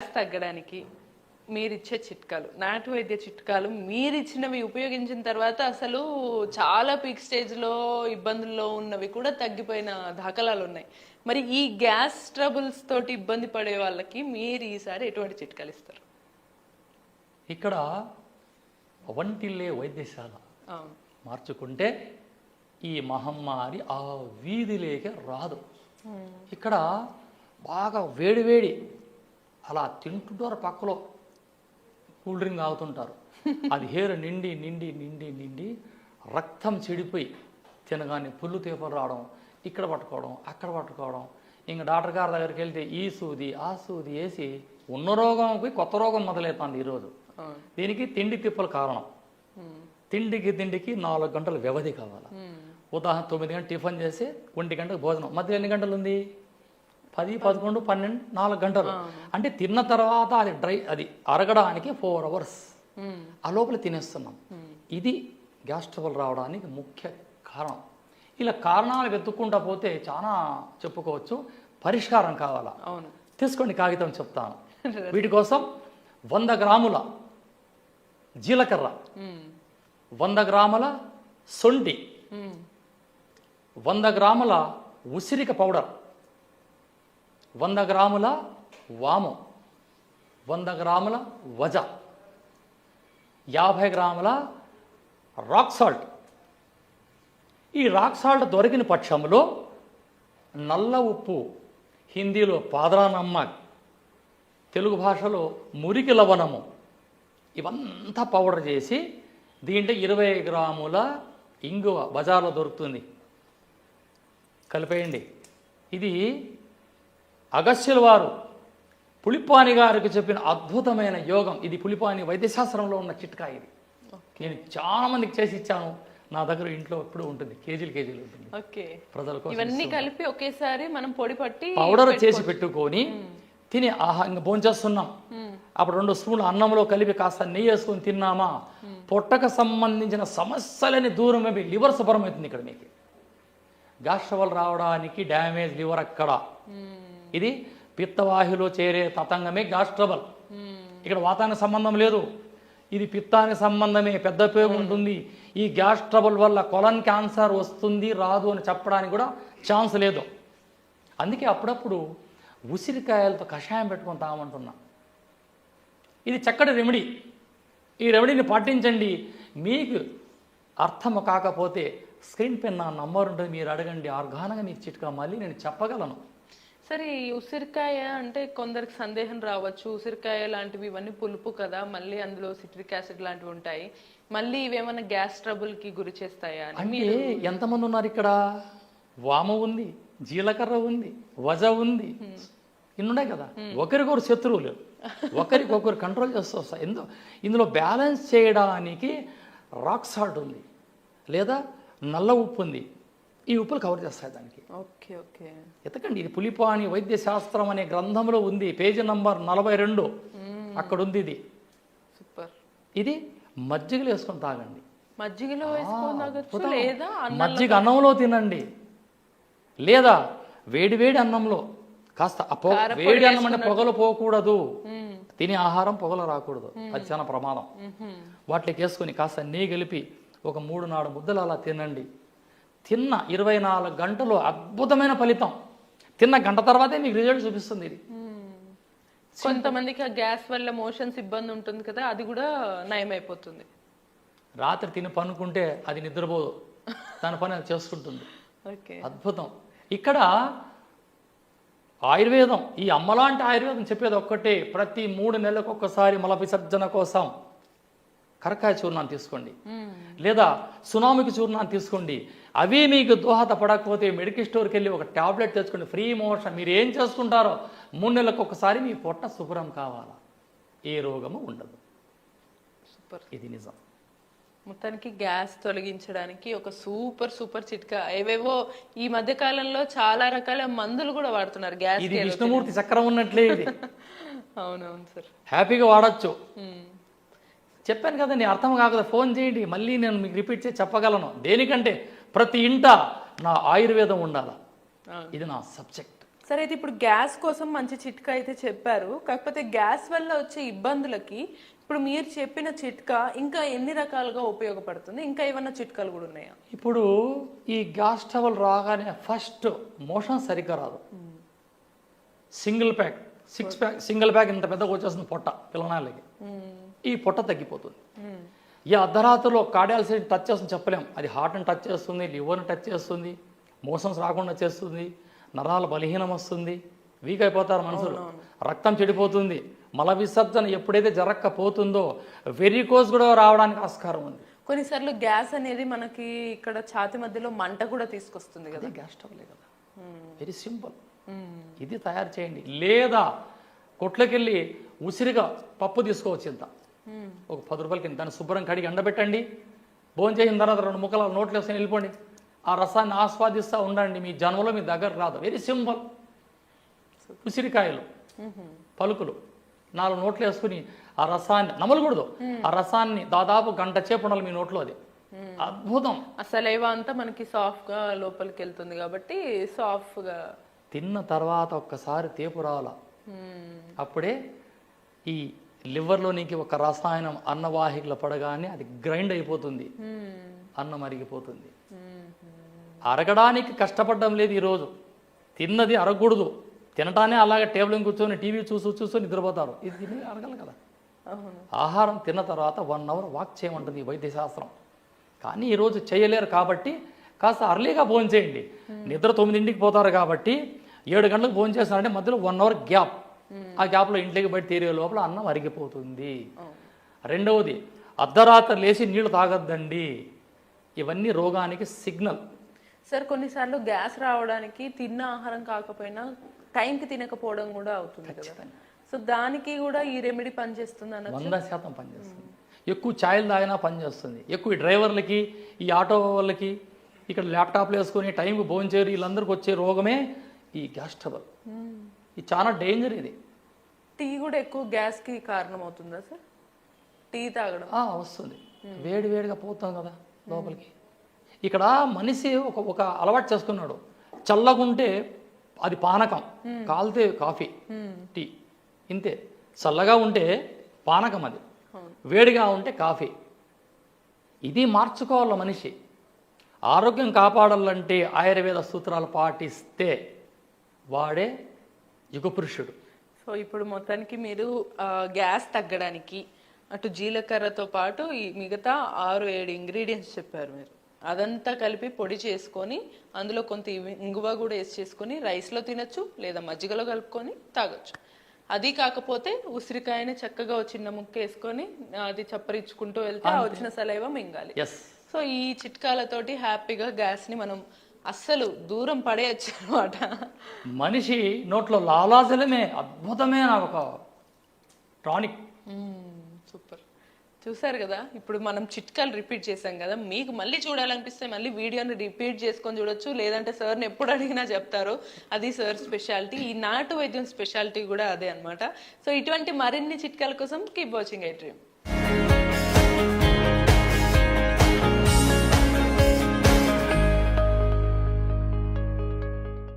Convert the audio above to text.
తగ్గడానికి మీరిచ్చే చిట్కాలు, నాటు వైద్య చిట్కాలు మీరిచ్చినవి ఉపయోగించిన తర్వాత అసలు చాలా పీక్ స్టేజ్లో ఇబ్బందుల్లో ఉన్నవి కూడా తగ్గిపోయిన దాఖలాలు ఉన్నాయి. మరి ఈ గ్యాస్ ట్రబుల్స్ తోటి ఇబ్బంది పడే వాళ్ళకి మీరు ఈసారి ఎటువంటి చిట్కాలు ఇస్తారు? ఇక్కడ వంటిల్లే వైద్యశాల అవును, మార్చుకుంటే ఈ మహమ్మారి ఆ వీధిలోకి రాదు. ఇక్కడ బాగా వేడివేడి అలా తింటుంటారు, పక్కలో కూల్ డ్రింక్ తాగుతుంటారు. అది హేరు నిండి నిండి నిండి నిండి రక్తం చెడిపోయి తినగానే పుల్లు తీపలు రావడం, ఇక్కడ పట్టుకోవడం అక్కడ పట్టుకోవడం. ఇంక డాక్టర్ గారి దగ్గరికి వెళ్తే ఈ సూది ఆ సూది వేసి ఉన్న రోగంకి కొత్త రోగం మొదలవుతుంది ఈరోజు. దీనికి తిండి తిప్పలు కారణం. తిండికి 4 గంటల వ్యవధి కావాలి. ఉదాహరణ 9 గంటలు టిఫిన్ చేసి 1 గంటకు భోజనం, మధ్యలో ఎన్ని గంటలు ఉంది? 10, 11, 12, 4 గంటలు. అంటే తిన్న తర్వాత అది అరగడానికి 4 hours. ఆ లోపల తినేస్తున్నాం. ఇది గ్యాస్ ట్రబుల్ రావడానికి ముఖ్య కారణం. ఇలా కారణాలు వెతుక్కుంటా పోతే చాలా చెప్పుకోవచ్చు. పరిష్కారం కావాలా? అవును, తీసుకోండి, కాగితం చెప్తాను. వీటి కోసం 100 గ్రాముల జీలకర్ర, 100 గ్రాముల సొంటి, 100 గ్రాముల ఉసిరిక పౌడర్, 100 గ్రాముల వాము, 100 గ్రాముల వజ, 50 గ్రాముల రాక్ సాల్ట్. ఈ రాక్ సాల్ట్ దొరికిన పక్షంలో నల్ల ఉప్పు, హిందీలో పాదరా నమ్మక్, తెలుగు భాషలో మురికి లవణము, ఇవంతా పౌడర్ చేసి దీంట్లో 20 గ్రాముల ఇంగువ బజార్లో దొరుకుతుంది, కలిపేయండి. ఇది అగస్త్యుల వారు పులిపాని గారికి చెప్పిన అద్భుతమైన యోగం. ఇది పులిపాని వైద్యశాస్త్రంలో ఉన్న చిట్కా. ఇది నేను చాలా మందికి చేసి ఇచ్చాను. నా దగ్గర ఇంట్లో ఎప్పుడు ఉంటుంది, కేజీలు ఉంటుంది. ప్రజలకు ఇవన్నీ కలిపి ఒకేసారి మనం పొడి పట్టి పౌడర్ చేసి పెట్టుకొని తిని ఇంకా భోంచేస్తున్నాం. అప్పుడు 2 స్పూన్లు అన్నంలో కలిపి కాస్త నెయ్యి వేసుకొని తిన్నామా, పొట్టకు సంబంధించిన సమస్యలని దూరం అయిపోయి లివర్ శుభ్రం అవుతుంది. ఇక్కడ మీకు గ్యాస్ ట్రబుల్ రావడానికి డ్యామేజ్ లివర్ అక్కడ. ఇది పిత్తవాహిలో చేరే తతంగమే గ్యాస్ ట్రబుల్. ఇక్కడ వాతానికి సంబంధం లేదు, ఇది పిత్తానికి సంబంధమే. పెద్ద ఉపయోగం ఉంటుంది. ఈ గ్యాస్ ట్రబుల్ వల్ల కొలన్ క్యాన్సర్ వస్తుంది రాదు అని చెప్పడానికి కూడా ఛాన్స్ లేదు. అందుకే అప్పుడప్పుడు ఉసిరికాయలతో కషాయం పెట్టుకొని తాగమంటున్నా. ఇది చక్కటి రెమెడీ. ఈ రెమెడీని పాటించండి. మీకు అర్థం కాకపోతే స్క్రీన్ పైన నా నంబర్ ఉంటుంది, మీరు అడగండి. ఆర్గానంగా మీకు చిట్కా మళ్ళీ నేను చెప్పగలను. సరే, ఈ ఉసిరికాయ అంటే కొందరికి సందేహం రావచ్చు. ఉసిరికాయ లాంటివి ఇవన్నీ పులుపు కదా, మళ్ళీ అందులో సిట్రిక్ యాసిడ్ లాంటివి ఉంటాయి, మళ్ళీ ఇవేమన్నా గ్యాస్ ట్రబుల్కి గురి చేస్తాయా అంటే ఎంతమంది ఉన్నారు ఇక్కడ? వామ ఉంది, జీలకర్ర ఉంది, వజ ఉంది, ఇన్నున్నాయి కదా. ఒకరికొకరు శత్రువులు, ఒకరికొకరు కంట్రోల్ చేస్తూ వస్తాయి. ఇందులో బ్యాలెన్స్ చేయడానికి రాక్ సాల్ట్ ఉంది, లేదా నల్ల ఉప్పు ఉంది. ఈ ఉప్పులు కవర్ చేస్తాయి దానికి. ఓకే ఓకే, ఎతకండి. ఇది పులిపాని వైద్య శాస్త్రం అనే గ్రంథంలో ఉంది, పేజీ నంబర్ 42 అక్కడ ఉంది. ఇది సూపర్. ఇది మజ్జిగలో వేసుకొని తాగండి. మజ్జిగలో వేసుకొని తాగొచ్చు, లేదా మజ్జిగ అన్నంలో తినండి, లేదా వేడి అన్నంలో కాస్త వేడి అన్నం అంటే పొగలు పోకూడదు. తినే ఆహారం పొగలు రాకూడదు, అది చాలా ప్రమాదం. వాటికి వేసుకొని కాస్త నెయ్యి కలిపి ఒక 3-4 ముద్దలు అలా తినండి. తిన్న 24 గంటలు అద్భుతమైన ఫలితం. తిన్న గంట తర్వాతే మీకు రిజల్ట్ చూపిస్తుంది. ఇది కొంతమందికి ఆ గ్యాస్ వల్ల మోషన్స్ ఇబ్బంది ఉంటుంది కదా, అది కూడా నయమైపోతుంది. రాత్రి తిని పనుకుంటే అది నిద్రపోదు, దాని పని అది చేసుకుంటుంది. అద్భుతం. ఇక్కడ ఆయుర్వేదం, ఈ అమ్మలాంటి ఆయుర్వేదం చెప్పేది ఒక్కటే, ప్రతి 3 నెలలకు ఒక్కసారి మల విసర్జన కోసం కరకాయ చూర్ణాన్ని తీసుకోండి, లేదా సునామికి చూర్ణాన్ని తీసుకోండి. అవి మీకు దోహదపడకపోతే మెడికల్ స్టోర్కి వెళ్ళి ఒక టాబ్లెట్ తెచ్చుకోండి, ఫ్రీ మోషన్. మీరు ఏం చేసుకుంటారో 3 నెలలకు ఒకసారి మీ పొట్ట శుభ్రం కావాలా, ఏ రోగము ఉండదు. సూపర్. ఇది నిజం. మొత్తానికి గ్యాస్ తొలగించడానికి ఒక సూపర్ చిట్కా. ఏవేవో ఈ మధ్య కాలంలో చాలా రకాల మందులు కూడా వాడుతున్నారు గ్యాస్. ఇది విష్ణుమూర్తి చక్రం ఉన్నట్లే ఇది. అవునవును సార్, హ్యాపీగా వాడచ్చు. చెప్పాను కదండి, అర్థం కాకపోతే ఫోన్ చేయండి, మళ్ళీ నేను మీకు రిపీట్ చేసి చెప్పగలను. దేనికంటే ప్రతి ఇంట నా ఆయుర్వేదం ఉండాలి, ఇది నా సబ్జెక్ట్. సరే అయితే ఇప్పుడు గ్యాస్ కోసం మంచి చిట్కా అయితే చెప్పారు, కాకపోతే గ్యాస్ వల్ల వచ్చే ఇబ్బందులకి ఇప్పుడు మీరు చెప్పిన చిట్కా ఇంకా ఎన్ని రకాలుగా ఉపయోగపడుతుంది? ఇంకా ఏమన్నా చిట్కాలు కూడా ఉన్నాయా? ఇప్పుడు ఈ గ్యాస్ ట్రబుల్ రాగానే ఫస్ట్ మోషన్ సరిగ్గా రాదు. Single pack, 6 pack, single pack ఇంత పెద్దగా వచ్చేస్తుంది పొట్ట పిల్లనాళ్ళకి. ఈ పొట్ట తగ్గిపోతుంది. ఈ అర్ధరాత్రిలో కార్డియాలజీ టచ్ చేస్తుంది చెప్పలేం. అది హార్ట్ని టచ్ చేస్తుంది, లివర్ని టచ్ చేస్తుంది, మోషన్స్ రాకుండా చేస్తుంది, నరాల బలహీనం వస్తుంది, వీక్ అయిపోతారు మనుషులు, రక్తం చెడిపోతుంది, మల విసర్జన ఎప్పుడైతే జరగకపోతుందో వెరికోస్ కూడా రావడానికి ఆస్కారం ఉంది. కొన్నిసార్లు గ్యాస్ అనేది మనకి ఇక్కడ ఛాతి మధ్యలో మంట కూడా తీసుకొస్తుంది కదా. అదే గ్యాస్ ట్రబులే కదా. Very simple. ఇది తయారు చేయండి. లేదా కొట్లకెళ్ళి ఉసిరిగా పప్పు తీసుకోవచ్చు. ఇంత ఒక 10 రూపాయలకి దాన్ని శుభ్రం కడిగి ఎండబెట్టండి. భోజనం చేసిన తర్వాత 2 ముక్కలు నోట్లు వేసుకొని వెళ్ళిపోండి. ఆ రసాన్ని ఆస్వాదిస్తూ ఉండండి. మీ జన్మలో మీ దగ్గర రాదు. Very simple. ఉసిరికాయలు పలుకులు 4 నోట్లు వేసుకుని ఆ రసాన్ని నమలకూడదు. ఆ రసాన్ని దాదాపు గంట సేపు ఉండాలి మీ నోట్లో. అది అద్భుతం. అసలు ఏవో అంతా మనకి సాఫ్ట్ గా లోపలికి వెళ్తుంది కాబట్టి సాఫ్ట్ గా తిన్న తర్వాత ఒక్కసారి తేపు రావాల. అప్పుడే ఈ లివర్లోనికి ఒక రసాయనం అన్నవాహికలో పడగానే అది గ్రైండ్ అయిపోతుంది, అన్నం అరిగిపోతుంది. అరగడానికి కష్టపడడం లేదు ఈరోజు. తిన్నది అరగకూడదు. తినటానే అలాగే టేబుల్ కూర్చొని టీవీ చూసి నిద్రపోతారు. ఇది తిని అరగల కదా. ఆహారం తిన్న తర్వాత 1 అవర్ వాక్ చేయమంటుంది ఈ వైద్య శాస్త్రం. కానీ ఈరోజు చేయలేరు కాబట్టి కాస్త అర్లీగా భోజనం చేయండి. నిద్ర 9ంటికి పోతారు కాబట్టి 7 గంటలకు భోజనం చేస్తారంటే మధ్యలో 1 అవర్ గ్యాప్. ఆ గ్యాప్లో ఇంట్లోకి బయట తీరే లోపల అన్నం అరిగిపోతుంది. రెండవది, అర్ధరాత్రి లేచి నీళ్లు తాగొద్దండి. ఇవన్నీ రోగానికి సిగ్నల్. సార్ కొన్నిసార్లు గ్యాస్ రావడానికి తిన్న ఆహారం కాకపోయినా టైంకి తినకపోవడం కూడా అవుతుంది కదా. సో దానికి కూడా ఈ రెమెడీ పనిచేస్తుంది అన్న 100% పనిచేస్తుంది. ఎక్కువ ఛాయలు తాగినా పనిచేస్తుంది. ఎక్కువ ఈ డ్రైవర్లకి, ఈ ఆటో వాళ్ళకి, ఇక్కడ ల్యాప్టాప్లు వేసుకొని టైంకి భోజనం చేయరు, వీళ్ళందరికీ వచ్చే రోగమే ఈ గ్యాస్ ట్రబుల్. ఇది చాలా డేంజర్. ఇది టీ కూడా ఎక్కువ గ్యాస్కి కారణం అవుతుందా సార్? టీ తాగడం వస్తుంది. వేడిగా పోతాం కదా లోపలికి. ఇక్కడ మనిషి ఒక అలవాటు చేసుకున్నాడు. చల్లగుంటే అది పానకం, కాలితే కాఫీ, టీ ఇంతే. చల్లగా ఉంటే పానకం, అది వేడిగా ఉంటే కాఫీ. ఇది మార్చుకోవాలి మనిషి. ఆరోగ్యం కాపాడాలంటే ఆయుర్వేద సూత్రాలు పాటిస్తే వాడే యుగపురుషుడు. సో ఇప్పుడు మొత్తానికి మీరు గ్యాస్ తగ్గడానికి అటు జీలకర్రతో పాటు ఈ మిగతా 6-7 ఇంగ్రీడియంట్స్ చెప్పారు మీరు. అదంతా కలిపి పొడి చేసుకొని అందులో కొంత ఇంగువ కూడా వేసి చేసుకొని రైస్లో తినచ్చు, లేదా మజ్జిగలో కలుపుకొని తాగొచ్చు. అది కాకపోతే ఉసిరికాయని చక్కగా చిన్న ముక్క వేసుకొని అది చప్పరించుకుంటూ వెళ్తే వచ్చిన సలైవ మింగాలి. సో ఈ చిట్కాలతోటి హ్యాపీగా గ్యాస్ని మనం అస్సలు దూరం పడేయచ్చు అనమాట. మనిషి నోట్లో లాలాజలమే అద్భుతమైన ఒక టానిక్. సూపర్. చూసారు కదా, ఇప్పుడు మనం చిట్కాలు రిపీట్ చేసాం కదా. మీకు మళ్ళీ చూడాలనిపిస్తే మళ్ళీ వీడియోని రిపీట్ చేసుకొని చూడొచ్చు, లేదంటే సార్ని ఎప్పుడు అడిగినా చెప్తారు. అది సార్ స్పెషాలిటీ. ఈ నాటు వైద్యం స్పెషాలిటీ కూడా అదే అనమాట. సో ఇటువంటి మరిన్ని చిట్కాల కోసం కీప్ వాచింగ్ ఐ డ్రీమ్.